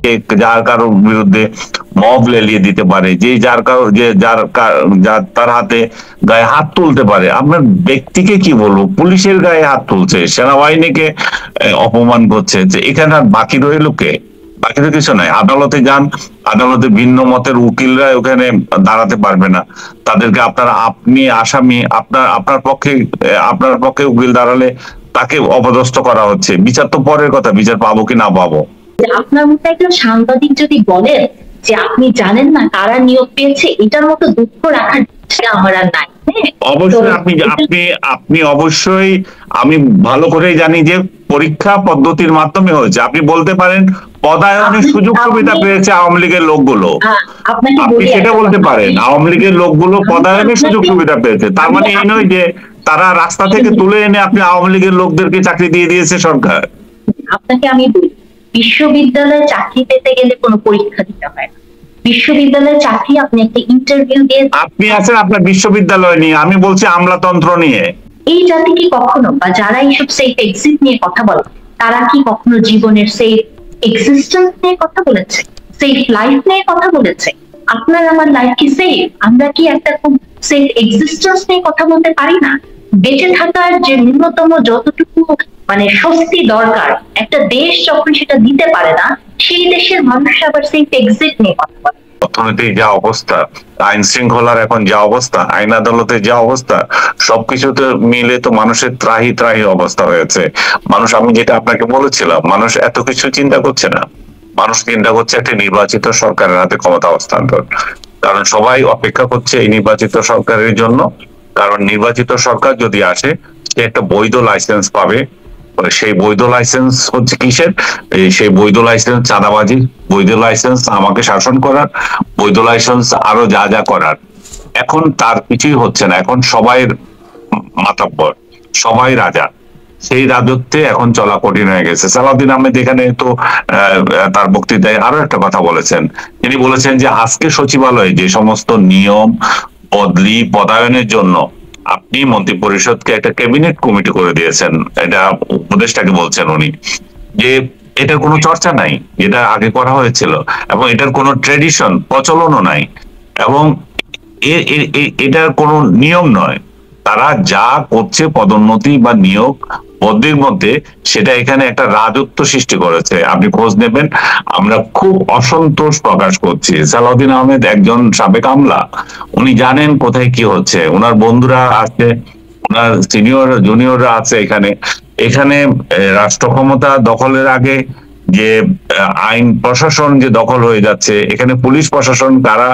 কে যার কারোর বিরুদ্ধে মব লেলিয়ে দিতে পারে, যে যার কারো যে যার তার হাতে গায়ে হাত তুলতে পারে। আপনার ব্যক্তিকে কি বলবো, পুলিশের গায়ে হাত তুলছে, সেনাবাহিনীকে অপমান করছে, যে এখানে আর বাকি রইল কে? বাকি তো কিছু নাই। আদালতে যান, আদালতে ভিন্ন মতের উকিলরা ওখানে দাঁড়াতে পারবে না, তাদেরকে আপনি আসামি, আপনার পক্ষে উকিল দাঁড়ালে তাকে অপদস্থ করা হচ্ছে। বিচার তো পরের কথা, বিচার পাবো কি না পাবো। আপনার মতো একজন সাংবাদিক যদি বলেন যে আপনি জানেন না কারা নিয়োগ পেয়েছে, এটার মতো দুঃখ রাখার আমার আর নাই। অবশ্যই আপনি অবশ্যই, আমি ভালো করেই জানি যে পরীক্ষা পদ্ধতির মাধ্যমে হয়েছে। আপনি বলতে পারেন পদায়নের সুযোগ সুবিধা পেয়েছে আওয়ামী লীগের লোকগুলো, আপনি সেটা বলতে পারেন আওয়ামী লীগের লোকগুলো পদায়নের সুযোগ সুবিধা পেয়েছে। তার মানে এই নয় যে তারা রাস্তা থেকে তুলে এনে আপনি আওয়ামী লীগের লোকদেরকে চাকরি দিয়ে দিয়েছে সরকার। আপনাকে আমি বলি, বিশ্ববিদ্যালয়ে চাকরি পেতে গেলে কোনো পরীক্ষা দিতে হয় না। বিশ্ববিদ্যালয়ের চাকরি আপনি একটা ইন্টারভিউ দিয়ে, আপনি আছেন আপনার বিশ্ববিদ্যালয় নিয়ে, আমি বলছি আমলাতন্ত্র নিয়ে। এই জাতি কি কখনো, বা যারা এইসব সেফ এক্সিট নিয়ে কথা বলে, তারা কি কখনো জীবনের সেফ এক্সিস্টেন্স নিয়ে কথা বলেছে, সেফ লাইফ নিয়ে কথা বলেছে? আপনার আমার লাইফ কি সেফ? আমরা কি একটা খুব সেফ এক্সিস্টেন্স নিয়ে কথা বলতে পারি না? বেঁচে থাকার যে ন্যূনতম যতটুকু স্বস্তি দরকার একটা দেশ যখন সেটা দিতে পারে না, সেই দেশের মানুষ আবার সেফ এক্সিট নিয়ে কথা বলে। অর্থনীতির যা অবস্থা, আইন শৃঙ্খলার এখন যা অবস্থা, আইন আদালতের যা অবস্থা, সবকিছুতে মিলে তো মানুষের ত্রাহি ত্রাহি অবস্থা হয়েছে। মানুষ, আমি যেটা আপনাকে বলেছিলাম, মানুষ এত কিছু চিন্তা করছে না, মানুষ চিন্তা করছে একটা নির্বাচিত সরকারের হাতে ক্ষমতা হস্তান্তর। কারণ সবাই অপেক্ষা করছে এই নির্বাচিত সরকারের জন্য, কারণ নির্বাচিত সরকার যদি আসে সে একটা বৈধ লাইসেন্স পাবে। সেই বৈধ লাইসেন্স হচ্ছে কিসের? সেই বৈধ লাইসেন্স চাঁদাবাজি, বৈধ লাইসেন্স আমাকে শাসন করার, বৈধ লাইসেন্স আরো যা যা করার। এখন তার কিছুই হচ্ছে না, এখন সবাই মাতব্বর, সবাই রাজা। সেই রাজত্বে এখন চলা কঠিন হয়ে গেছে। সালাউদ্দিন আহমেদ এখানে তো তার বক্তৃতায় আরো একটা কথা বলেছেন। তিনি বলেছেন যে আজকে সচিবালয়ে যে সমস্ত নিয়ম বদলি পদায়নের জন্য আপনি মন্ত্রী পরিষদকে একটা ক্যাবিনেট কমিটি করে দিয়েছেন, এটা উপদেষ্টাকে বলছেন উনি, যে এটার কোনো চর্চা নাই যেটা আগে করা হয়েছিল, এবং এটার কোনো ট্রেডিশন প্রচলনও নাই, এবং এটার কোনো নিয়ম নয়। তারা যা করছে পদোন্নতি বা নিয়োগ বদলির মধ্যে, সেটা এখানে একটা রাজত্ব সৃষ্টি করেছে। আপনি খোঁজ নেবেন, আমরা খুব অসন্তোষ প্রকাশ করছি। সালাউদ্দিন আহমেদ একজন সাবেক আমলা, উনি জানেন কোথায় কি হচ্ছে, ওনার বন্ধুরা আছে, ওনার সিনিয়র জুনিয়ররা আছে এখানে। এখানে রাষ্ট্র ক্ষমতা দখলের আগে যে আইন প্রশাসন যে দখল হয়ে যাচ্ছে, এখানে পুলিশ প্রশাসন কারা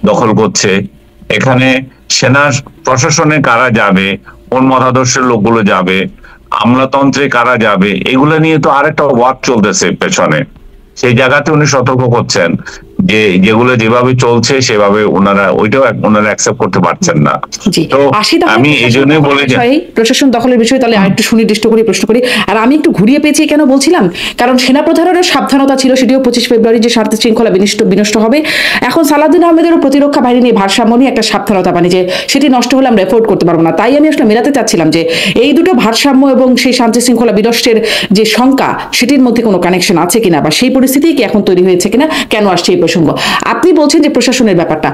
দখল করছে, এখানে সেনা প্রশাসনে কারা যাবে, কোন মতাদর্শের লোকগুলো যাবে, আমলাতন্ত্রে কারা যাবে, এগুলো নিয়ে তো আরেকটা ওয়ার্ক চলতেছে পেছনে। সেই জায়গাতে উনি সতর্ক করছেন যে যেগুলো যেভাবে চলছে সেভাবে ওনারা অ্যাকসেপ্ট করতে পারছেন না। তো আমি এই জন্যই বলে যে প্রশাসন দখলের বিষয়ে তাহলে আরেকটু সুনির্দিষ্ট করে প্রশ্ন করি। আর আমি একটু ঘুরিয়ে পেয়েছি কেন বলছিলাম, কারণ সেনাপ্রধানেরও সাবধানতা ছিল, সেটিও 25 ফেব্রুয়ারি যে শান্তি শৃঙ্খলা বিনষ্ট হবে। এখন সালাউদ্দিন আহমেদেরও প্রতিরক্ষা বাহিনী নিয়ে ভারসাম্য নিয়ে একটা সাবধানতা, যে সেটি নষ্ট হলে আমরা এফোর্ড করতে পারবো না। তাই আমি আসলে মেলাতে চাচ্ছিলাম যে এই দুটো ভারসাম্য এবং সেই শান্তি শৃঙ্খলা বিনষ্টের যে শঙ্কা, সেটির মধ্যে কোনো কানেকশন আছে কিনা, বা সেই পরিস্থিতি কি এখন তৈরি হয়েছে কিনা, কেন আসছে এই প্রসঙ্গ। আপনি বলছেন যে প্রশাসনের ব্যাপারটা,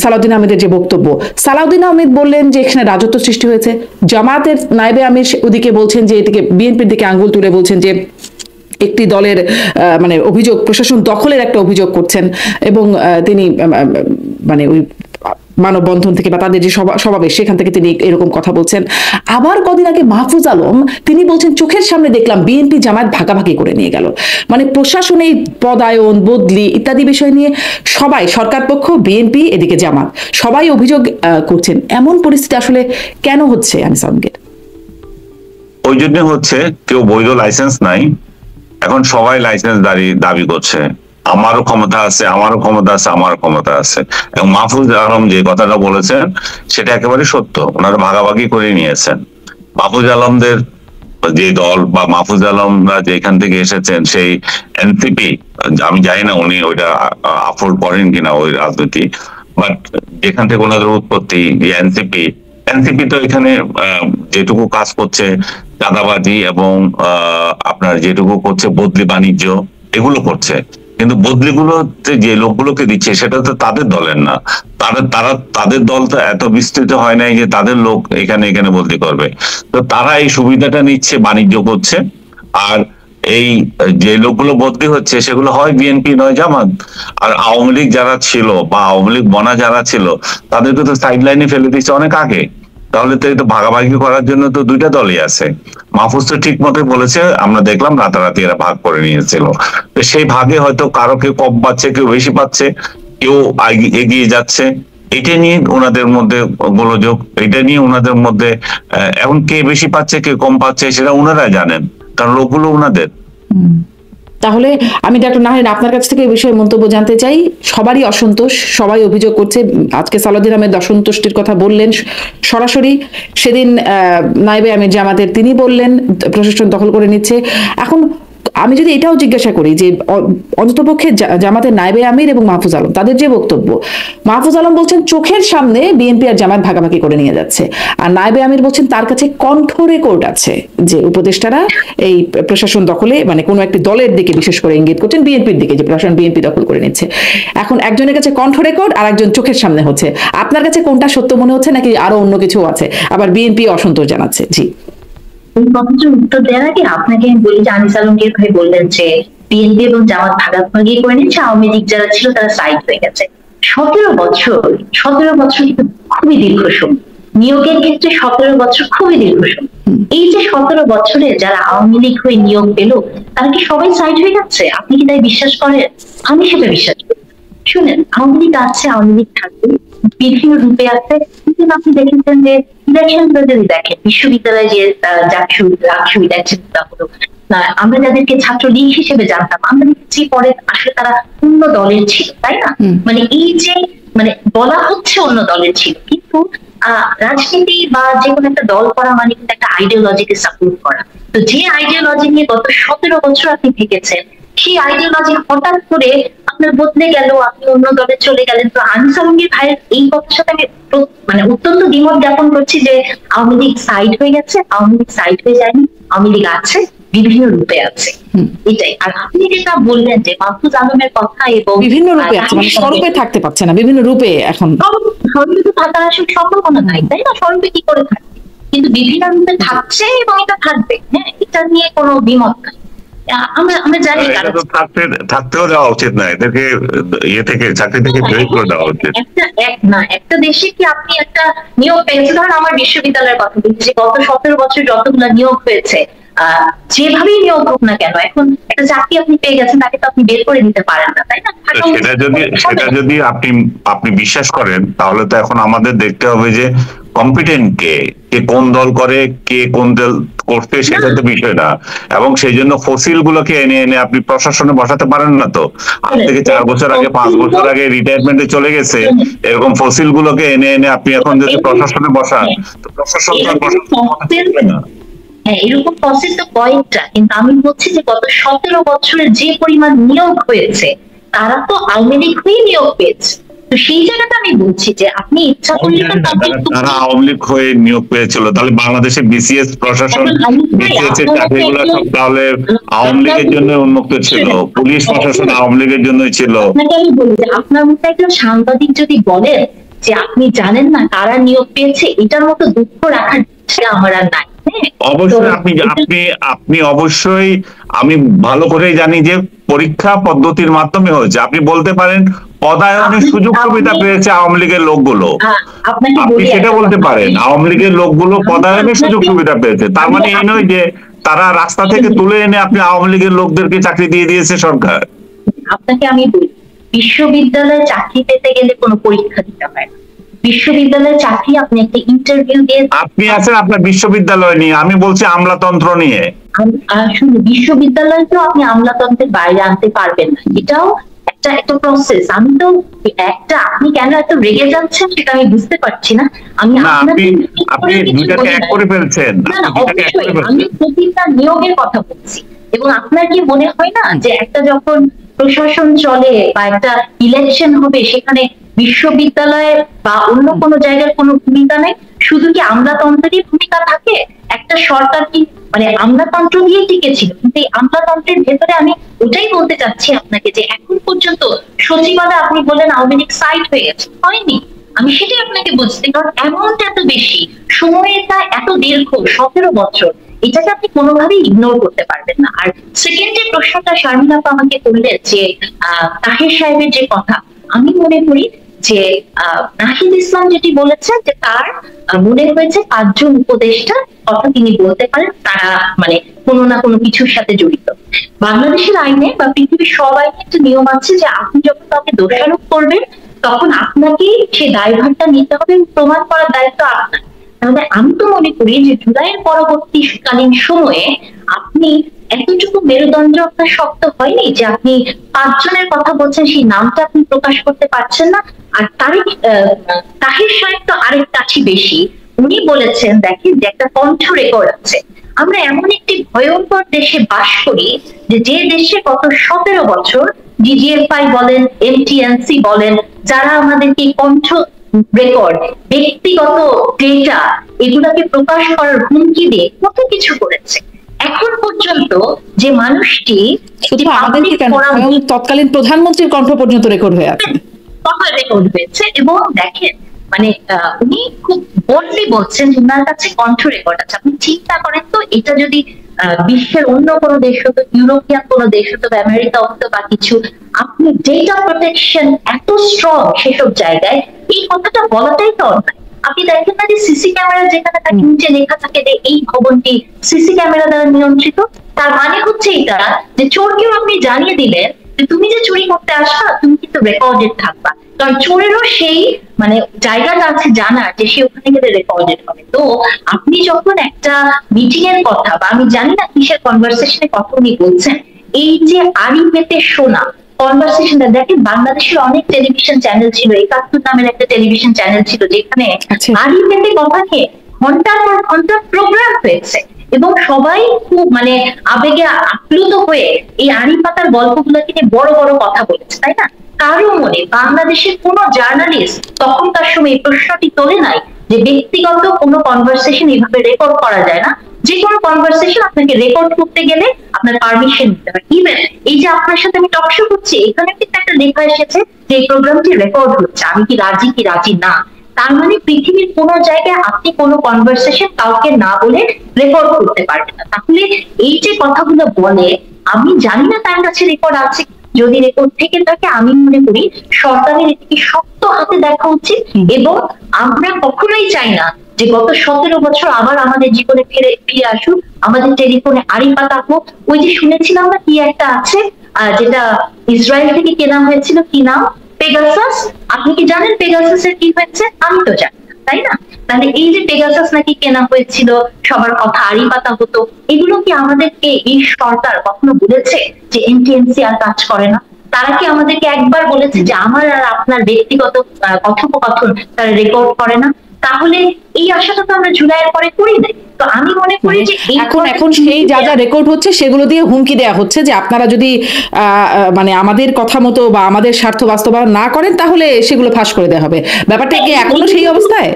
সালাউদ্দিন আহমেদের যে বক্তব্য, সালাউদ্দিন আহমেদ বললেন যে এখানে রাজত্ব সৃষ্টি হয়েছে, জামায়াতের নায়েবে আমির ওদিকে বলছেন যে এদিকে বিএনপির দিকে আঙ্গুল তুলে বলছেন যে একটি দলের অভিযোগ, প্রশাসন দখলের একটা অভিযোগ করছেন, এবং তিনি ওই মানববন্ধন থেকে বা তাদের যে সমাবেশ সেখান থেকে তিনি এরকম কথা বলছেন। আবার কদিন আগে মাহফুজ আলম তিনি বলছেন চোখের সামনে দেখলাম বিএনপি জামায়াত ভাগাভাগি করে নিয়ে গেল। প্রশাসনে পদায়ন বদলি ইত্যাদি বিষয় নিয়ে সবাই, সরকার পক্ষ, বিএনপি, এদিকে জামাত, সবাই অভিযোগ করছেন। এমন পরিস্থিতি আসলে কেন হচ্ছে আনিস আলমগীর? ওই জন্য হচ্ছে, কেউ বৈধ লাইসেন্স নাই, এখন সবাই লাইসেন্স দাবি করছে, আমারও ক্ষমতা আছে, আমারও ক্ষমতা আছে, আমারও ক্ষমতা আছে। এবং মাহফুজ আলম যে কথাটা বলেছেন সেটা একেবারে সত্য, ওনারা ভাগাভাগি করে নিয়েছেন। মাহফুজ আলমদের যে দল বা মাহফুজ আলমরা যেখান থেকে এসেছেন সেই এনসিপি, আমি জানি না উনি ওইটা আফোর্ড করেন কিনা ওই রাজনীতি, বাট যেখান থেকে ওনাদের উৎপত্তি, যে এনসিপি তো এখানে যেটুকু কাজ করছে চাঁদাবাজি এবং আপনার যেটুকু করছে বদলি বাণিজ্য, এগুলো করছে। কিন্তু বদলিগুলোতে যে লোকগুলোকে দিচ্ছে সেটা তো তাদের দলের না। তাদের দল তো এত বিস্তৃত হয় নাই যে তাদের লোক এখানে বদলি করবে। তো তারা এই সুবিধাটা নিচ্ছে, বাণিজ্য করছে। আর এই যে লোকগুলো বদলি হচ্ছে সেগুলো হয় বিএনপি নয় জামাত। আর আওয়ামী লীগ যারা ছিল বা আওয়ামী লীগ বনা যারা ছিল তাদেরকে তো সাইড লাইনে ফেলে দিচ্ছে অনেক আগে। তাহলে তো এটা ভাগাভাগি করার জন্য তো দুইটা দলই আছে। মাহফুজ তো ঠিক মতো বলেছে, আমরা দেখলাম রাতারাতি এরা ভাগ করে নিয়েছিল। তো সেই ভাগে হয়তো কারো কেউ কম পাচ্ছে, কেউ বেশি পাচ্ছে, কেউ এগিয়ে যাচ্ছে। এটা নিয়ে ওনাদের মধ্যে গোলযোগ, এটা নিয়ে ওনাদের মধ্যে এখন কে বেশি পাচ্ছে কে কম পাচ্ছে সেটা ওনারা জানেন, কারণ লোকগুলো ওনাদের। তাহলে আমি ডক্টর নাহিদ আপনার কাছ থেকে এই বিষয়ে মন্তব্য জানতে চাই। সবারই অসন্তোষ, সবাই অভিযোগ করছে। আজকে সালাউদ্দিন আহমেদ অসন্তুষ্টির কথা বললেন সরাসরি, সেদিন নায়েবে আমির জামাতের তিনি বললেন প্রশাসন দখল করে নিচ্ছে। এখন আমি যদি এটাও জিজ্ঞাসা করি যে অন্ততপক্ষে জামাতের নায়েবে আমির এবং মাহফুজ আলম তাদের যে বক্তব্য, মাহফুজ আলম বলছেন চোখের সামনে বিএনপি আর জামাত ভাগাভাগি করে নিয়ে যাচ্ছে, আর নায়েবে আমির বলছেন তার কাছে কণ্ঠ রেকর্ড আছে যে উপদেষ্টারা এই প্রশাসন দখলে মানে কোনো একটি দলের দিকে বিশেষ করে ইঙ্গিত করছেন, বিএনপির দিকে, যে প্রশাসন বিএনপি দখল করে নিচ্ছে। এখন একজনের কাছে কণ্ঠ রেকর্ড আর একজন চোখের সামনে হচ্ছে, আপনার কাছে কোনটা সত্য মনে হচ্ছে নাকি আরো অন্য কিছু আছে? আবার বিএনপি অসন্তোষ জানাচ্ছে। জি, এই কথাটার উত্তর দেওয়ার আগে আপনাকে আমি বলি যে আনিস আলমগীর ভাই বললেন যে বিএনপি এবং জামাত ভাগাভাগি করে নিচ্ছে, আওয়ামী লীগ যারা ছিল তারা সাইড হয়ে গেছে। 17 বছর কিন্তু খুবই দীর্ঘ সময়, নিয়োগের ক্ষেত্রে 17 বছর খুবই দীর্ঘ সময়। এই যে 17 বছরে যারা আওয়ামী লীগ হয়ে নিয়োগ পেল তারা কি সবাই সাইড হয়ে যাচ্ছে? আপনি কি তাই বিশ্বাস করেন? আমি সেটা বিশ্বাস করি। শুনেন, আওয়ামী লীগ আছে, আওয়ামী লীগ থাকবে, বিভিন্ন রূপে আছে। কিন্তু আপনি দেখেছেন যে ইলেকশন যদি দেখেন, বিশ্ববিদ্যালয়ে যে ডাকসু ইলেকশনটা হলো, আমরা যাদেরকে ছাত্রলীগ হিসেবে জানতাম, আমরা দেখছি পরে আসলে তারা অন্য দলের ছিল, তাই না? মানে এই যে মানে বলা হচ্ছে অন্য দলের ছিল, কিন্তু রাজনীতি বা যে কোনো একটা দল করা মানে কিন্তু একটা আইডিওলজিকে সাপোর্ট করা। তো যে আইডিওলজি নিয়ে গত 17 বছর আপনি থেকেছেন, সেই আইডিওলজি হঠাৎ করে আপনার বদলে গেল, আপনি অন্য দলে চলে গেলেন। তো আনিস আলমগীর ভাইয়ের এই কথার সাথে আমি মানে অত্যন্ত দ্বিমত জ্ঞাপন করছি যে আওয়ামী লীগ সাইড হয়ে গেছে। আওয়ামী লীগ সাইড হয়ে যায়নি, আওয়ামী লীগ আছে, বিভিন্ন রূপে আছে, এটাই। আর আপনি যেটা বললেন যে মাহফুজ আলমের কথা এবং বিভিন্ন রূপে আছে, মানে স্বরূপে থাকতে পারছে না, বিভিন্ন রূপে এখন স্বরূপে থাকার আসলে সম্ভাবনা নাই, তাই না? স্বরূপে কি করে থাকবে, কিন্তু বিভিন্ন রূপে থাকছে এবং এটা থাকবে। হ্যাঁ, এটা নিয়ে কোনো দ্বিমত নাই। আমরা জানি থাকতেও দেওয়া উচিত না, এদেরকে ইয়ে থেকে চাকরি থেকে বের করে দেওয়া উচিত। একটা দেশে কি আপনি একটা নিয়োগ পেয়েছে, ধরেন আমার বিশ্ববিদ্যালয়ের কথা বলছি, গত 17 বছর যতগুলো নিয়োগ হয়েছে, যেভাবেই নিয়োগ হোক না কেন, এখন একটা চাকরি আপনি পেয়ে গেছেন, তাকে তো আপনি বের করে নিতে পারেন না, তাই না? সেটা যদি আপনি বিশ্বাস করেন, তাহলে তো এখন আমাদের দেখতে হবে যে কম্পিটেন্ট কে কোন দল করে, কে কোন দল করতে, সেটা তো বিষয় না। এবং সেই জন্য ফসিল গুলোকে এনে আপনি প্রশাসনে বসাতে পারেন না। তো আজ থেকে 4 বছর আগে 5 বছর আগে রিটায়ারমেন্টে চলে গেছে, এরকম ফসিল গুলোকে এনে আপনি এখন যদি প্রশাসনে বসান, তো প্রশাসন না। হ্যাঁ, এরকম ফসিল তো কয়েকটা, কিন্তু আমি বলছি যে গত 17 বছরে যে পরিমাণ নিয়োগ হয়েছে, তারা তো আওয়ামী লীগ হয়ে নিয়োগ পেয়েছে। তো সেই জায়গাটা আমি বলছি যে আপনি ইচ্ছা করলে তারা আওয়ামী লীগ হয়ে নিয়োগ পেয়েছিল, তাহলে বাংলাদেশে বিসিএস প্রশাসন, বিসিএস এর চাকরিগুলো সব তাহলে আওয়ামী লীগের জন্য উন্মুক্ত ছিল, পুলিশ প্রশাসন আওয়ামী লীগের জন্যই ছিল। আপনাকে আমি বলি যে আপনার মতো একজন সাংবাদিক যদি বলেন যে আপনি জানেন না কারা নিয়োগ পেয়েছে, এটার মতো দুঃখ রাখার আমার আর নাই। অবশ্যই আপনি অবশ্যই, আমি ভালো করেই জানি যে পরীক্ষা পদ্ধতির মাধ্যমে হয়েছে। আপনি বলতে পারেন পদায়নের সুযোগ সুবিধা পেয়েছে আওয়ামী লীগের লোকগুলো, আপনি সেটা বলতে পারেন। আওয়ামী লীগের লোকগুলো পদায়নের সুযোগ সুবিধা পেয়েছে, তার মানে এই নয় যে তারা রাস্তা থেকে তুলে এনে আপনি আওয়ামী লীগের লোকদেরকে চাকরি দিয়ে দিয়েছে সরকার। আপনাকে আমি বলি, বিশ্ববিদ্যালয়ে চাকরি পেতে গেলে কোনো পরীক্ষা দিতে হয় না। বিশ্ববিদ্যালয়ের চাকরি আপনি একটা ইন্টারভিউ দিয়ে, আপনি আছেন আপনার বিশ্ববিদ্যালয় নিয়ে, আমি বলছি আমলাতন্ত্র নিয়ে। আসলে বিশ্ববিদ্যালয় তো আপনি আমলাতন্ত্রের বাইরে আনতে পারবেন না, এটাও একটা প্রসেস। আমি তো আপনি কেন এত রেগে যাচ্ছেন সেটা আমি বুঝতে পারছি না। আপনি দুইটাকে এক করে ফেলছেন। আমি প্রতিটা নিয়োগের কথা বলছি, এবং আপনার কি মনে হয় না যে একটা যখন প্রশাসন চলে বা একটা ইলেকশন হবে, সেখানে বিশ্ববিদ্যালয়ে বা অন্য কোনো জায়গার কোনো ভূমিকা নেই, শুধু কি আমলাতন্ত্রেরই ভূমিকা থাকে? একটা সরকার কি মানে আমলাতন্ত্র দিয়ে টিকে ছিল, কিন্তু এই আমলাতন্ত্রের ভেতরে আমি ওটাই বলতে চাচ্ছি আপনাকে যে এখন পর্যন্ত সচিবালয় আপনি বললেন আওয়ামী লীগ সাইড হয়ে গেছে, হয়নি। আমি সেটাই আপনাকে বলছি, কারণ অ্যামাউন্ট এত বেশি, সময়টা এত দীর্ঘ, 17 বছর, এটাকে আপনি কোনোভাবেই ইগনোর করতে পারবেন না। আর সেকেন্ড যে প্রশ্নটা শারমিন আপা আমাকে করলেন যে তাহের সাহেবের যে কথা, আমি মনে করি যে নাহিদ ইসলাম যেটি বলেছেন যে তার মনে হয়েছে 5 জন উপদেষ্টা কথা তিনি বলতে পারেন, তারা মানে কোনো না কোনো কিছুর সাথে জড়িত। বাংলাদেশের আইনে বা পৃথিবীর সব আইনে একটা নিয়ম আছে যে আপনি যখন তাকে দোষারোপ করবেন তখন আপনাকে সেই দায়ভারটা নিতে হবে, প্রমাণ করার দায়িত্ব আপনার। তাহলে আমি তো মনে করি যে জুলাইয়ের পরবর্তীকালীন সময়ে আপনি এতটুকু মেরুদণ্ড আপনার শক্ত হয়নি যে আপনি 5 জনের কথা বলছেন, সেই নামটা আপনি প্রকাশ করতে পারছেন না। আর তাহির সাহেব তো আরেক কাছে বেশি, উনি বলেছেন দেখেন যে একটা কণ্ঠ রেকর্ড আছে। আমরা এমন একটি ভয়ঙ্কর দেশে বাস করি যে দেশে গত 17 বছর ডিজিএফআই বলেন, এমটিএনসি বলেন, যারা আমাদেরকে কণ্ঠ রেকর্ড, ব্যক্তিগত ডেটা, এগুলাকে প্রকাশ করার হুমকি দিয়ে কত কিছু করেছে। এখন পর্যন্ত যে মানুষটি শুধু আমাদেরকে কেন, তৎকালীন প্রধানমন্ত্রীর কণ্ঠ পর্যন্ত রেকর্ড হয়ে আছে, কথা রেকর্ড হয়েছে। এবং দেখেন মানে উনি খুব বোল্ডলি বলছেন যে ওনার কাছে কণ্ঠ রেকর্ড আছে। আপনি চিন্তা করেন তো, এটা যদি বিশ্বের অন্য কোনো দেশ হতো, ইউরোপিয়ান কোনো দেশ হতো বা আমেরিকা হতো বা কিছু, আপনি ডেটা প্রোটেকশন এত স্ট্রং সেসব জায়গায়, এই কথাটা বলাটাই তো অন্যায়। আপনি দেখেন না যে সিসি ক্যামেরা যেখানে থাকে নিচে লেখা থাকে যে এই ভবনটি সিসি ক্যামেরা দ্বারা নিয়ন্ত্রিত, তার মানে হচ্ছে এটা যে চোরকেও আপনি জানিয়ে দিলেন যে তুমি যে চুরি করতে আসবা তুমি কিন্তু রেকর্ডেড থাকবা, কারণ চোরেরও সেই মানে জায়গাটা আছে জানার যে সে ওখানে গেলে রেকর্ডেড হবে। তো আপনি যখন একটা মিটিং এর কথা বা আমি জানি না কিসের কনভারসেশনের কথা উনি বলছেন, এই যে আড়ি পেতে শোনা কনভারসেশনটা দেখেন, বাংলাদেশের অনেক টেলিভিশন চ্যানেল ছিল, 71 নামের একটা টেলিভিশন চ্যানেল ছিল যেখানে আড়ি পেতে কথা নিয়ে ঘন্টার পর ঘন্টা প্রোগ্রাম হয়েছে, এবং সবাই খুব মানে আবেগে আপ্লুত হয়ে এই আড়ি পাতার গল্পগুলোকে নিয়ে বড় বড় কথা বলেছে, তাই না? কারো মনে বাংলাদেশের কোন জার্নালিস্ট তখনকার সময় এই প্রশ্নটি তোলে নাই যে ব্যক্তিগত কোনো কনভারসেশন এইভাবে রেকর্ড করা যায় না। যে কোনো কনভারসেশন আপনাকে রেকর্ড করতে গেলে আপনার পারমিশন নিতে হয়। ইভেন এই যে আপনার সাথে আমি টক শো করছি, এখানে কিন্তু একটা লেখা এসেছে যে এই প্রোগ্রামটি রেকর্ড হচ্ছে, আমি কি রাজি না। তার মানে পৃথিবীর কোন জায়গায় আপনি কোনো কনভারসেশন কাউকে না বলে রেকর্ড করতে পারবেন না। তাহলে এই যে কথাগুলো বলে, আমি জানি না তার কাছে রেকর্ড আছে, যদি রেকর্ড থেকে থাকে আমি মনে করি সরকারের এটিকে শক্ত হাতে দেখা উচিত। এবং আমরা কখনোই চাই না যে গত 17 বছর আবার আমাদের জীবনে ফিরে আসুক, আমাদের টেলিফোনে আড়ি পাতা হোক। ওই যে শুনেছিলাম না কি একটা আছে যেটা ইসরায়েল থেকে কেনা হয়েছিল, কি নাম, পেগাসাস। আপনি কি জানেন পেগাসাসের কি হয়েছে? আমি তো জানি না, তাই না? তাহলে এই যে পেগাসাস নাকি কেনা হয়েছিল, সবার কথা আড়ি পাতা হতো, এগুলো কি আমাদেরকে এই সরকার কখনো বলেছে যে এনটিএনসি আর কাজ করে না? তারা কি আমাদেরকে একবার বলেছে যে আমার আর আপনার ব্যক্তিগত কথোপকথন তারা রেকর্ড করে না? তাহলে এই আশাটা তো আমরা জুলাইয়ের পরে করি নাই। তো আমি মনে করি যে এখন সেই যা যা রেকর্ড হচ্ছে সেগুলো দিয়ে হুমকি দেওয়া হচ্ছে যে আপনারা যদি মানে আমাদের কথা মতো বা আমাদের স্বার্থ বাস্তবায়ন না করেন তাহলে সেগুলো ফাঁস করে দেওয়া হবে। ব্যাপারটা কি এখনো সেই অবস্থায়?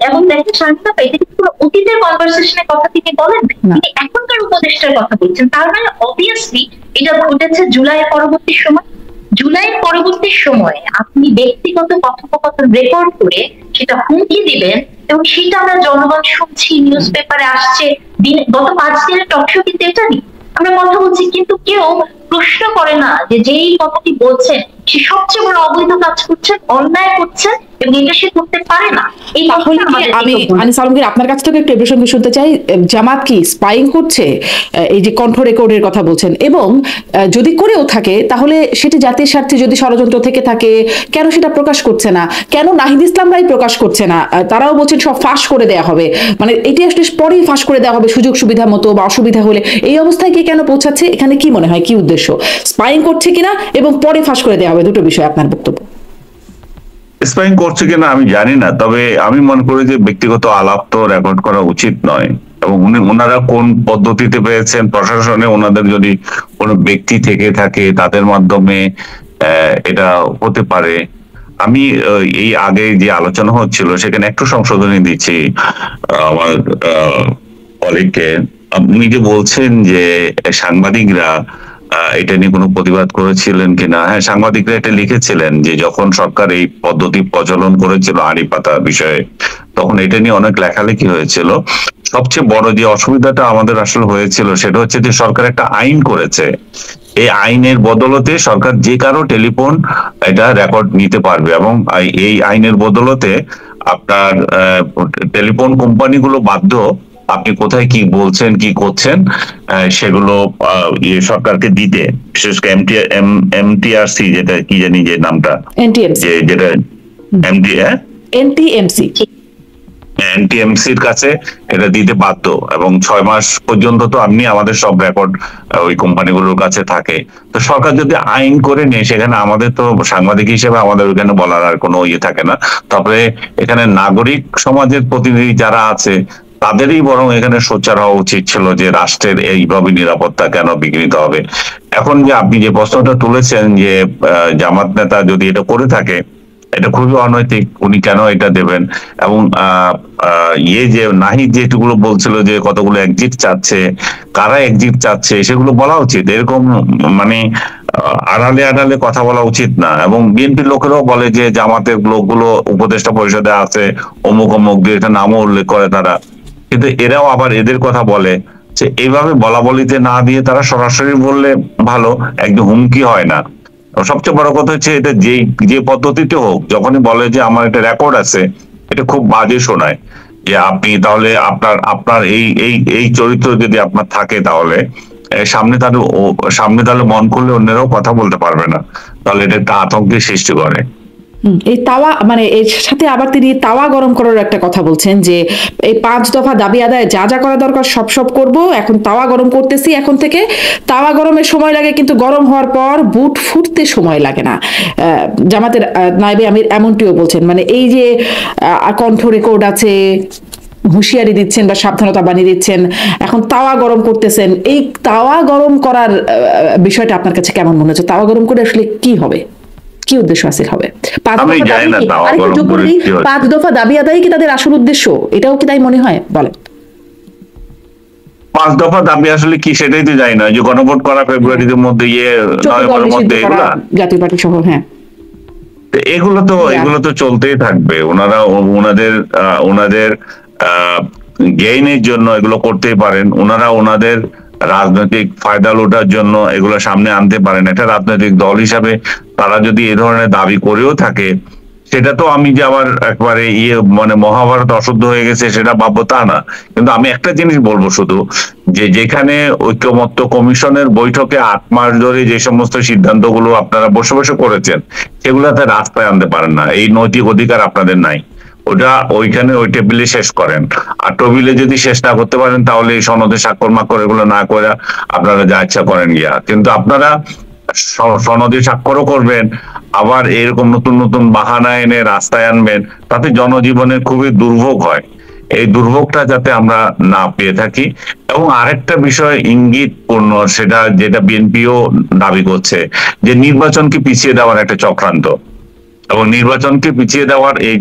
এবং দেখেন শান্তা, এটা কিন্তু অতীতের কনভারসেশনের কথা তিনি বলেন, তিনি এখনকার উপদেষ্টার কথা বলছেন। তার মানে অবভিয়াসলি এটা ঘটেছে জুলাইয়ের পরবর্তী সময়। জুলাইয়ের পরবর্তী সময়ে আপনি ব্যক্তিগত কথোপকথন রেকর্ড করে সেটা হুমকি দিবেন, এবং সেটা আমরা জনগণ শুনছি, নিউজ পেপারে আসছে, গত 5 দিনের টক শো কিন্তু এটা নিয়ে আমরা কথা বলছি, কিন্তু কেউ প্রশ্ন করে না যে যেই কথাটি বলছেন সে সবচেয়ে বড় অবৈধ কাজ করছেন, অন্যায় করছেন, এবং এটা সে করতে পারে না। এই আমি আনিস আলমগীর আপনার কাছ থেকে একটু এ প্রসঙ্গে শুনতে চাই, জামাত কি স্পাইং করছে? এই যে কণ্ঠ রেকর্ডের কথা বলছেন, এবং যদি করেও থাকে তাহলে সেটি জাতির স্বার্থে যদি ষড়যন্ত্র থেকে থাকে কেন সেটা প্রকাশ করছে না? কেন নাহিদ ইসলামরাই প্রকাশ করছে না? তারাও বলছেন সব ফাঁস করে দেওয়া হবে, মানে এটি আসলে পরেই ফাঁস করে দেওয়া হবে সুযোগ সুবিধা মতো বা অসুবিধা হলে। এই অবস্থায় কি কেন পৌঁছাচ্ছে? এখানে কি মনে হয়, কি উদ্দেশ্য? স্পাইং করছে কিনা এবং পরে ফাঁস করে দেওয়া হবে, দুটো বিষয় আপনার বক্তব্য। স্পাইং করছে কিনা আমি জানি না, তবে আমি মনে করি যে ব্যক্তিগত আলাপ তো রেকর্ড করা উচিত নয়। এবং ওনারা কোন পদ্ধতিতে পেয়েছেন, প্রশাসনে ওনাদের যদি কোনো ব্যক্তি থেকে থাকে তাদের মাধ্যমে এটা হতে পারে। আমি এই আগে যে আলোচনা হচ্ছিল সেখানে একটু সংশোধনী দিচ্ছি আমার কলিগকে। আপনি যে বলছেন যে সাংবাদিকরা এটা নিয়ে কোনো প্রতিবাদ করেছিলেন কিনা, হ্যাঁ, সাংবাদিকরা এটা লিখেছিলেন যে যখন সরকার এই পদ্ধতি প্রচলন করেছিল আড়ি পাতা বিষয়ে, তখন এটা নিয়ে অনেক লেখালেখি হয়েছিল। সবচেয়ে বড় যে অসুবিধাটা আমাদের আসলে হয়েছিল সেটা হচ্ছে যে সরকার একটা আইন করেছে, এই আইনের বদলতে সরকার যে কারো টেলিফোন এটা রেকর্ড নিতে পারবে, এবং এই আইনের বদলতে আপনার টেলিফোন কোম্পানিগুলো বাধ্য আপনি কোথায় কি বলছেন কি করছেন সেগুলো সরকারকে দিতে, বিশেষ করে এমটিআরসি, যেটা কি জানি যে নামটা, যেটা এনটিএমসির কাছে এটা দিতে বাধ্য, এবং 6 মাস পর্যন্ত তো আপনি আমাদের সব রেকর্ড ওই কোম্পানিগুলোর কাছে থাকে। তো সরকার যদি আইন করে নেয় সেখানে আমাদের তো সাংবাদিক হিসেবে আমাদের ওইখানে বলার আর কোনো ইয়ে থাকে না। তবে এখানে নাগরিক সমাজের প্রতিনিধি যারা আছে তাদেরই বরং এখানে সোচ্চার হওয়া উচিত ছিল যে রাষ্ট্রের এইভাবে নিরাপত্তা কেন বিঘ্নিত হবে। এখন যে আপনি যে প্রশ্নটা তুলেছেন যে জামাত নেতা যদি এটা করে থাকে, এটা খুবই অনৈতিক, উনি কেন এটা দেবেন? এবং যে নাহিদ যেটুকুলো বলছিল যে কতগুলো এক্সিট চাচ্ছে, কারা এক্সিট চাচ্ছে সেগুলো বলা উচিত। এরকম মানে আড়ালে আড়ালে কথা বলা উচিত না। এবং বিএনপির লোকেরাও বলে যে জামাতের লোকগুলো উপদেষ্টা পরিষদে আছে, অমুক অমুক দিয়ে এটা নামও উল্লেখ করে তারা, কিন্তু এরাও আবার এদের কথা বলে যে এইভাবে বলা বলিতে না দিয়ে তারা সরাসরি বললে ভালো, একদম হুমকি হয় না। সবচেয়ে বড় কথা হচ্ছে এটা যে পদ্ধতিতে হোক, যখনই বলে যে আমার একটা রেকর্ড আছে, এটা খুব বাজে শোনায় যে আপনি তাহলে আপনার এই চরিত্র যদি আপনার থাকে তাহলে সামনে তাহলে মন করলে অন্যরাও কথা বলতে পারবে না, তাহলে এটা একটা আতঙ্কের সৃষ্টি করে। এই তাওয়া মানে এর সাথে আবার তিনি তাওয়া গরম করার একটা কথা বলছেন যে এই 5 দফা দাবি আদায় যা যা করা দরকার সব করব, এখন তাওয়া গরম করতেছি, এখন থেকে তাওয়া গরমের সময় লাগে কিন্তু গরম হওয়ার পর বুট ফুটতে সময় লাগে না। জামাতের নায়েবে আমির এমনটিও বলছেন, মানে এই যে কণ্ঠ রেকর্ড আছে, হুঁশিয়ারি দিচ্ছেন বা সাবধানতা বানিয়ে দিচ্ছেন, এখন তাওয়া গরম করতেছেন। এই তাওয়া গরম করার বিষয়টা আপনার কাছে কেমন মনে হচ্ছে? তাওয়া গরম করে আসলে কি হবে, কি উদ্দেশ্য হাসিল হবে? 5 দফা দাবি আদায় কি তাদের আসল উদ্দেশ্য? এটাও কি তাই মনে হয়? বলেন। 5 দফা দাবি আসলে কি সেটাই তো জানি না, যে গণভোট করা ফেব্রুয়ারির মধ্যে নভেম্বরের মধ্যে এগুলা জাতীয় পার্টি সহ, হ্যাঁ, এগুলো তো চলতেই থাকবে। ওনাদের গেইনের জন্য এগুলো করতেই পারেন, ওনাদের রাজনৈতিক ফায়দা লোটার জন্য এগুলো সামনে আনতে পারেন। একটা রাজনৈতিক দল হিসাবে তারা যদি এ ধরনের দাবি করেও থাকে, সেটা তো আমি যে আবার একবারে মানে মহাভারত অশুদ্ধ হয়ে গেছে সেটা ভাববো তা না। কিন্তু আমি একটা জিনিস বলবো শুধু, যে যেখানে ঐক্যমত্য কমিশনের বৈঠকে 8 মাস ধরে যে সমস্ত সিদ্ধান্তগুলো আপনারা বসে বসে করেছেন, সেগুলোতে রাস্তায় আনতে পারেন না, এই নৈতিক অধিকার আপনাদের নাই। ওটা ওইখানে ওই টেবিলে শেষ করেন। আর টেবিলে যদি শেষ না করতে পারেন তাহলে এই সনদে স্বাক্ষর মাক্ষর এগুলো না করে আপনারা যা ইচ্ছা করেন গিয়া। কিন্তু আপনারা সনদে স্বাক্ষরও করবেন, আবার এরকম নতুন নতুন বাহানা এনে রাস্তায় আনবেন, তাতে জনজীবনের খুবই দুর্ভোগ হয়। এই দুর্ভোগটা যাতে আমরা না পেয়ে থাকি। এবং আরেকটা বিষয় ইঙ্গিতপূর্ণ, যেটা বিএনপিও দাবি করছে, যে নির্বাচনকে পিছিয়ে দেওয়ার একটা চক্রান্ত, এবং নির্বাচনকে পিছিয়ে দেওয়ার এই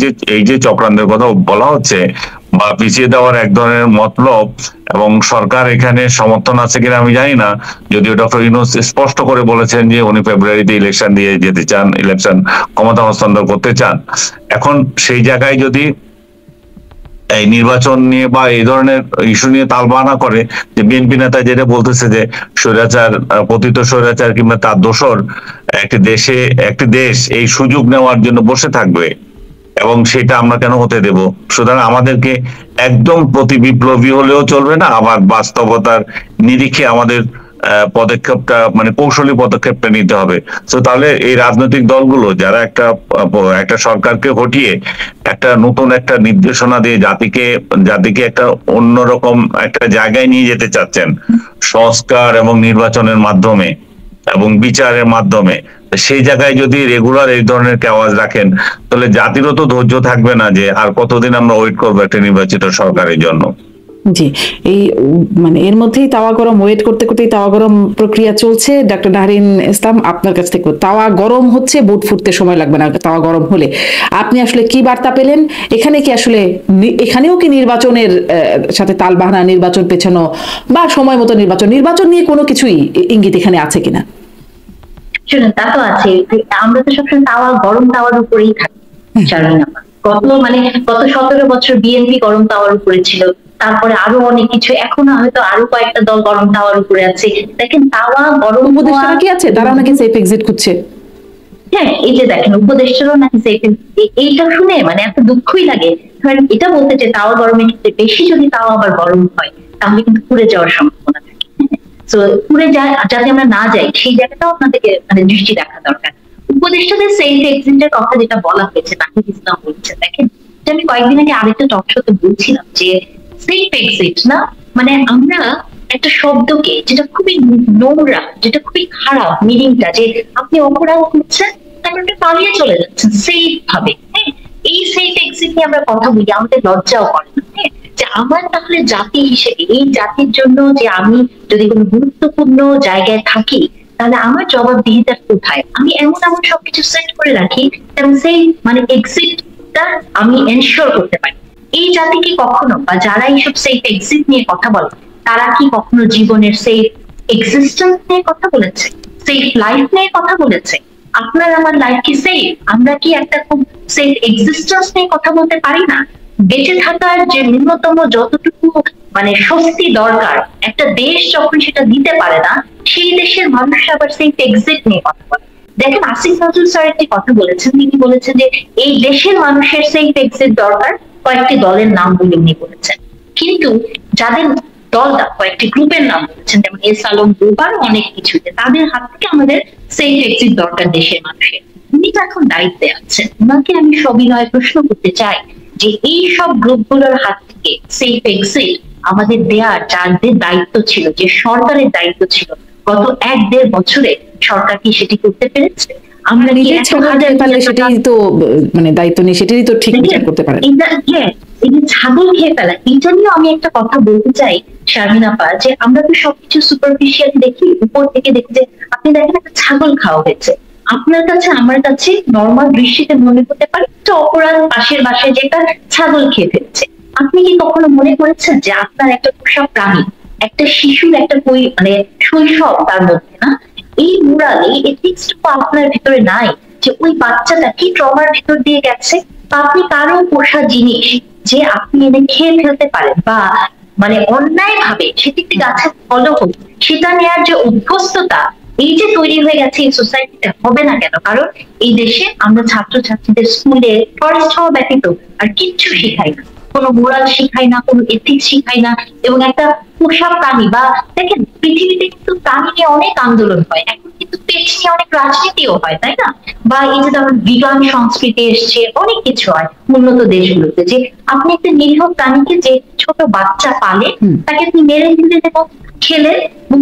যে চক্রান্তের কথা বলা হচ্ছে বা পিছিয়ে দেওয়ার এক ধরনের মতলব, এবং সরকার এখানে সমর্থন আছে কিনা আমি জানি না, যদিও ডক্টর ইউনূস স্পষ্ট করে বলেছেন যে উনি ফেব্রুয়ারিতে ইলেকশন দিয়ে যেতে চান, ইলেকশন ক্ষমতা হস্তান্তর করতে চান। এখন সেই জায়গায় যদি এই নির্বাচন নিয়ে বা এই ধরনের ইস্যু নিয়ে তালবাহানা করে, যে বিএনপি নেতা যেটা বলতেছে যে স্বৈরাচার, পতিত স্বৈরাচার কিংবা তার দোসর একটি দেশ এই সুযোগ নেওয়ার জন্য বসে থাকবে, এবং সেটা আমরা কেন হতে দেব? সুতরাং আমাদেরকে একদম প্রতি বিপ্লবী হলেও চলবে না, আবার বাস্তবতার নিরিখে আমাদের পদক্ষেপটা মানে কৌশলী পদক্ষেপটা নিতে হবে। তো তাহলে এই রাজনৈতিক দলগুলো যারা একটা সরকারকে হটিয়ে একটা নতুন একটা নির্দেশনা দিয়ে জাতিকে একটা অন্যরকম একটা জায়গায় নিয়ে যেতে চাচ্ছেন সংস্কার এবং নির্বাচনের মাধ্যমে এবং বিচারের মাধ্যমে, সেই জায়গায় যদি রেগুলার এই ধরনের আওয়াজ রাখেন, তাহলে জাতিরও তো ধৈর্য থাকবে না যে আর কতদিন আমরা ওয়েট করবো একটা নির্বাচিত সরকারের জন্য। জি, এই মানে এর মধ্যেই তাওয়া গরম, ওয়েট করতে করতেই তাওয়া গরম প্রক্রিয়া চলছে। ডক্টর নাহরিন ইসলাম, আপনার কাছ থেকে তাওয়া গরম হচ্ছে, বুট ফুটতে সময় লাগবে না তাওয়া গরম হলে। আপনি আসলে কি বার্তা পেলেন? এখানে কি আসলে এখানেও কি নির্বাচনের সাথে তালবাহানা, নির্বাচন পেছানো বা সময় মতো নির্বাচন নিয়ে কোনো কিছুই ইঙ্গিত এখানে আছে কিনা? শুনুন, তা তো আছে। আমরা তো সবসময় গরম তাওয়ার উপরেই থাকি শারমিন আপা। গত 17 বছর বিএনপি গরম তাওয়ার উপরে ছিল, তারপরে আরো অনেক কিছু, এখনো হয়তো আরো কয়েকটা দল গরম তাওয়ার উপরে আছে। দেখেন, তাওয়া গরম উপদেষ্টারা কি আছে? তারাও নাকি সেফ এক্সিট খুঁজছে। হ্যাঁ, এই যে দেখেন, উপদেষ্টারও নাকি এইটা শুনে মানে এত দুঃখই লাগে। কারণ এটা বলতে যে তাওয়া গরমের ক্ষেত্রে বেশি যদি তাওয়া আবার গরম হয়, তাহলে কিন্তু পুড়ে যাওয়ার সম্ভাবনা থাকে। তো পুড়ে যাতে আমরা না যাই, সেই জায়গাটাও আপনাদেরকে মানে দৃষ্টি রাখা দরকার। উপদেষ্টাদের সেফ এক্সিটের কথা যেটা বলা হয়েছে, নাহিদ ইসলাম বলছে, দেখেন, যে আমি কয়েকদিন আগে আরেকটা টক শোতে বলছিলাম যে সেফ এক্সিট না, মানে আমরা একটা শব্দকে যেটা খুবই নোংরা, যেটা খুবই খারাপ মিনিংটা, যে আপনি অপরাধ করছেন তারপর আপনি পালিয়ে চলে যাচ্ছেন সেফ ভাবে, হ্যাঁ, এই সেফ এক্সিট নিয়ে আমরা কথা বলি, আমাদের লজ্জাও করে না, হ্যাঁ, যে আমার তাহলে জাতি হিসেবে এই জাতির জন্য যে আমি যদি কোনো গুরুত্বপূর্ণ জায়গায় থাকি, তাহলে আমার জবাবদিহিতার কোথায়? আমি এমন এমন সবকিছু সেট করে রাখি এবং সেই মানে এক্সিটটা আমি এনশিওর করতে পারি। এই জাতি কি কখনো, বা যারা এইসব সেফ এক্সিট নিয়ে কথা বলে, তারা কি কখনো জীবনের সেফ এক্সিস্টেন্স নিয়ে কথা বলেছে, সেফ লাইফ নিয়ে কথা বলেছে? আপনার আমার লাইফ কি সেফ? আমরা কি একটা খুব সেফ এক্সিস্টেন্স নিয়ে কথা বলতে পারি না? বেঁচে থাকার যে ন্যূনতম যতটুকু মানে স্বস্তি দরকার একটা দেশ যখন সেটা দিতে পারে না, সেই দেশের মানুষ আবার সেফ এক্সিট নিয়ে কথা বলে। দেখেন, আসিফ নজরুল স্যার একটি কথা বলেছেন, তিনি বলেছেন যে এই দেশের মানুষের সেফ এক্সিট দরকার, কয়েকটি দলের নাম বলে উনি বলেছেন। কিন্তু যাদের দলটা কয়েকটি গ্রুপের নাম বলেছেন, যেমন এস আলম গ্রুপ আর অনেক কিছুতে, তাদের হাত থেকে আমাদের সেফ এক্সিট দরকার দেশের মানুষের। উনি তো এখন দায়িত্বে আছেন, ওনাকে আমি সবিনয়ে প্রশ্ন করতে চাই যে এই সব গ্রুপগুলোর হাত থেকে সেফ এক্সিট আমাদের দেয়ার যাদের দায়িত্ব ছিল, যে সরকারের দায়িত্ব ছিল, গত 1-1.5 বছরে সরকার কি সেটি করতে পেরেছে? আমরা নিজের সেটাই তো মানে দায়িত্ব নিয়ে সেটাই তো ঠিক বিচার করতে পারে। হ্যাঁ, এই যে ছাগল খেয়ে ফেলা, এটা নিয়ে আমি একটা কথা বলতে চাই শারমিন আপা, যে আমরা তো সবকিছু সুপারফিশিয়াল দেখি, উপর থেকে দেখি, যে আপনি দেখেন একটা ছাগল খাওয়া হয়েছে, আপনার কাছে আমার কাছে নর্মাল দৃষ্টিতে মনে করতে পারে একটা অপরাধ, পাশের বাসায় যে একটা ছাগল খেয়ে ফেলছে। আপনি কি কখনো মনে করেছেন যে আপনার একটা পোষা প্রাণী, একটা শিশুর একটা মানে শৈশব তার মধ্যে না, এই মুরালে এথিক্সটুকু আপনার ভিতরে নাই যে ওই বাচ্চাটা কি ট্রমার ভিতর দিয়ে গেছে? বা আপনি কারো পোষা জিনিস যে আপনি এনে খেয়ে ফেলতে পারেন, বা মানে অন্যায় ভাবে সেটি একটি গাছের ফলও হোক, সেটা নেওয়ার যে অভ্যস্ততা, এই যে তৈরি হয়ে গেছে এই সোসাইটিতে, হবে না কেন? কারণ এই দেশে আমরা ছাত্রছাত্রীদের স্কুলে ফরেস্ট হওয়া ব্যতীত আর কিচ্ছু শেখাই না, কোনো মোরাল শিখাই না, কোনো এথিক্স শিখাই না। এবং একটা পোষা প্রাণী, বা দেখেন পৃথিবীতে কিন্তু প্রাণী নিয়ে অনেক আন্দোলন হয়, এখন কিন্তু পেট নিয়ে অনেক রাজনীতিও হয়, তাই না? বা এই যে ধরুন বিজ্ঞান সংস্কৃতি এসছে, অনেক কিছু হয় উন্নত দেশগুলোতে, যে আপনি একটা নিরীহ প্রাণীকে, যে ছোট বাচ্চা পালে, তাকে আপনি মেরে ফেলে খেলে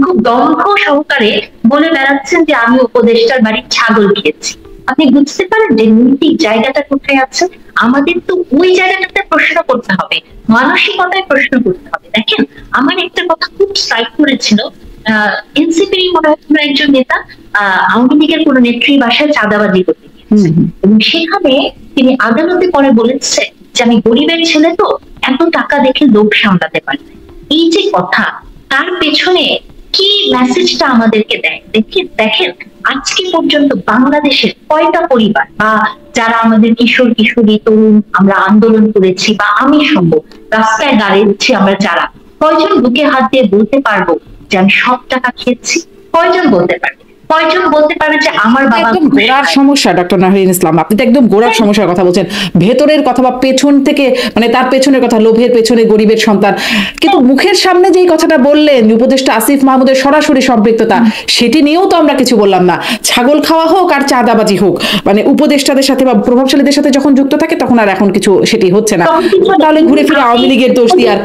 খুব দম্ভ সহকারে বলে বেড়াচ্ছেন যে আমি উপদেষ্টার বাড়ির ছাগল খেয়েছি। আপনি বুঝতে পারেন যে নৈতিক জায়গাটা কোথায় আছে? আমাদের তো ওই জায়গাটাতে প্রশ্ন করতে হবে, মানসিকতায় প্রশ্ন করতে হবে। দেখেন, আমার একটা কথা খুব স্ট্রাইক করেছিল, এনসিপির মনে হয় কোনো একজন নেতা আওয়ামী লীগের কোন নেত্রীর বাসায় চাঁদাবাজি করতে গিয়েছে, এবং সেখানে তিনি আদালতে পরে বলেছে যে আমি গরিবের ছেলে, তো এত টাকা দেখে লোভ সামলাতে পারি না। এই যে কথা, তার পেছনে কি মেসেজটা আমাদেরকে দেয়? দেখেন আজকে পর্যন্ত বাংলাদেশের কয়টা পরিবার, বা যারা আমাদের কিশোর কিশোরী তরুণ আমরা আন্দোলন করেছি, বা আমি সম্ভব রাস্তায় দাঁড়িয়েছি, আমরা যারা, কয়জন বুকে হাত দিয়ে বলতে পারবো যে আমি সব টাকা খেয়েছি? কয়জন বলতে পারবে? কয়জন বলতে পারবে যে আমার বাবা? একদম গোড়ার সমস্যা ডক্টর নাহরিন ইসলাম, আপনি তো একদম গোড়ার সমস্যার কথা বলছেন, ভেতরের কথা বা পেছন থেকে, মানে তার পেছনের কথা, লোভের পেছনে গরিবের সন্তান। কিন্তু মুখের সামনে যেই কথাটা বললেন, উপদেষ্টা আসিফ মাহমুদের সরাসরি সম্পৃক্ততা, সেটি নিয়েও তো আমরা কিছু বললাম না। ছাগল খাওয়া হোক আর চাঁদাবাজি হোক, মানে উপদেষ্টাদের সাথে বা প্রভাবশালীদের সাথে যখন যুক্ত থাকে, তখন আর এখন কিছু সেটি হচ্ছে না। তাহলে ঘুরে ফিরে আওয়ামী লীগের দোষ দিয়ে আর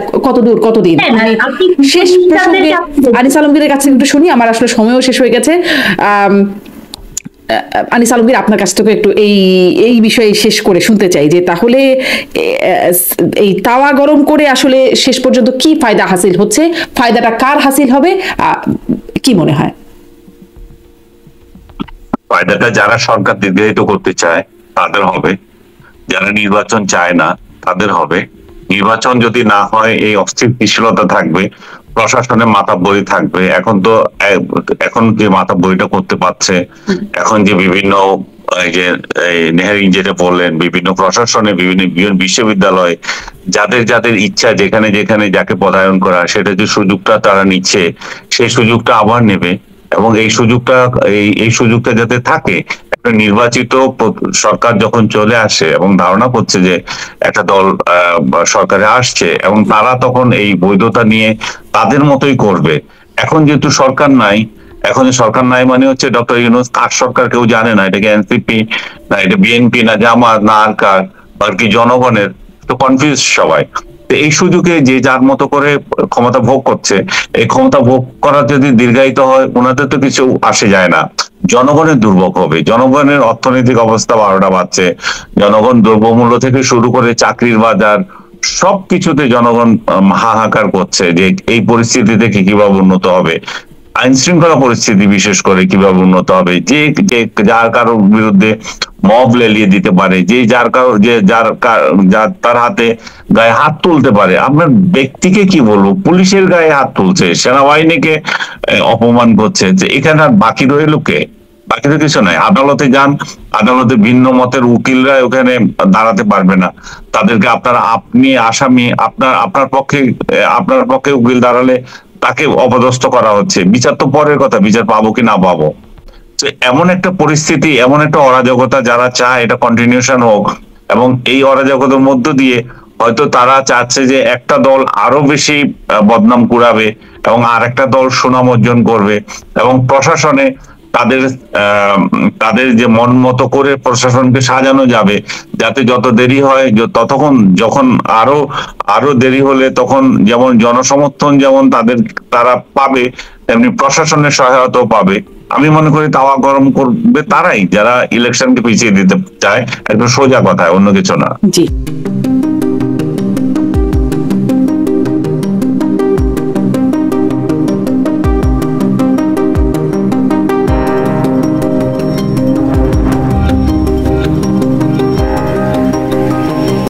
কতদিন? শেষ প্রসঙ্গে আনিস আলমগীরের কাছে একটু শুনি, আমার আসলে সময়ও শেষ হয়ে গেছে। আনিস আলমগীর, আপনার কাছ থেকে একটু এই বিষয়ে শেষ করে শুনতে চাই যে তাহলে এই তাওয়া গরম করে আসলে শেষ পর্যন্ত কি ফায়দা হাসিল হচ্ছে, ফায়দাটা কার হাসিল হবে, কি মনে হয়? ফায়দাটা যারা সরকার দীর্ঘায়িত করতে চায় তাদের হবে, যারা নির্বাচন চায় না তাদের হবে। নির্বাচন যদি না হয় এই অস্থিতিশীলতা থাকবে, প্রশাসনে মাথাবরি থাকবে। এখন যে মাথাবরিটা করতে পারছে, এখন যে বিভিন্ন এই যে নেহারিন যেটা বললেন, বিভিন্ন প্রশাসনে বিভিন্ন বিশ্ববিদ্যালয় যাদের যাদের ইচ্ছা যেখানে যেখানে যাকে পদায়ন করা, সেটা যে সুযোগটা তারা নিচ্ছে, সেই সুযোগটা আবার নেবে। এবং এই সুযোগটা যাতে থাকে, একটা নির্বাচিত সরকার যখন চলে আসে এবং ধারণা করছে যে একটা দল সরকারে আসছে, এবং তারা তখন এই বৈধতা নিয়ে তাদের মতোই করবে। এখন যেহেতু সরকার নাই, মানে হচ্ছে ডক্টর ইউনূস কার সরকার কেউ জানে না, এটা কি এনসিপি না, এটা বিএনপি না, জামাত না, আর কার, আর কি জনগণের, তো কনফিউজ সবাই। এই সুযোগে যে যার মতো করে ক্ষমতা ভোগ করছে, এই ক্ষমতা ভোগ করা যদি দীর্ঘায়িত হয়, ওনাদের তো কিছু আসে যায় না, জনগণের দুর্ভোগ হবে। জনগণের অর্থনৈতিক অবস্থা 12টা বাজছে, জনগণ দ্রব্যমূল্য থেকে শুরু করে চাকরির বাজার সবকিছুতে জনগণ হাহাকার করছে যে এই পরিস্থিতিতে কিভাবে উন্নত হবে, আইন শৃঙ্খলা পরিস্থিতি বিশেষ করে কিভাবে উন্নত হবে, যে যার কারোর বিরুদ্ধে মব লেলিয়ে দিতে পারে, যে যার তার হাতে গায়ে হাত তুলতে পারে। আপনার ব্যক্তিকে কি বলবো, পুলিশের গায়ে হাত তুলছে, সেনাবাহিনীকে অপমান করছে, যে এখানে আর বাকি রইল কে? বাকি তো কিছু নাই। আদালতে যান, আদালতে ভিন্ন মতের উকিলরা ওখানে দাঁড়াতে পারবে না, তাদেরকে আপনি আসামি, আপনার পক্ষে উকিল দাঁড়ালে তাকে অপদস্থ করা হচ্ছে। বিচার তো পরের কথা, বিচার পাবো কি না পাবো। এমন একটা পরিস্থিতি, এমন একটা অরাজকতা, যারা চায় এটা কন্টিনিউশন হোক, এবং এই অরাজকতার মধ্য দিয়ে হয়তো তারা চাচ্ছে যে একটা দল আরো বেশি বদনাম কুড়াবে এবং আর একটা দল সুনাম অর্জন করবে, এবং প্রশাসনে তাদের যে মন মতো করে প্রশাসনকে সাজানো যাবে, যাতে যত দেরি হয় যখন আরো দেরি হলে তখন যেমন জনসমর্থন যেমন তারা পাবে, তেমনি প্রশাসনের সহায়তাও পাবে। আমি মনে করি তাওয়া গরম করবে তারাই যারা ইলেকশনকে পিছিয়ে দিতে চায়, একটু সোজা কথায়, অন্য কিছু না। জি।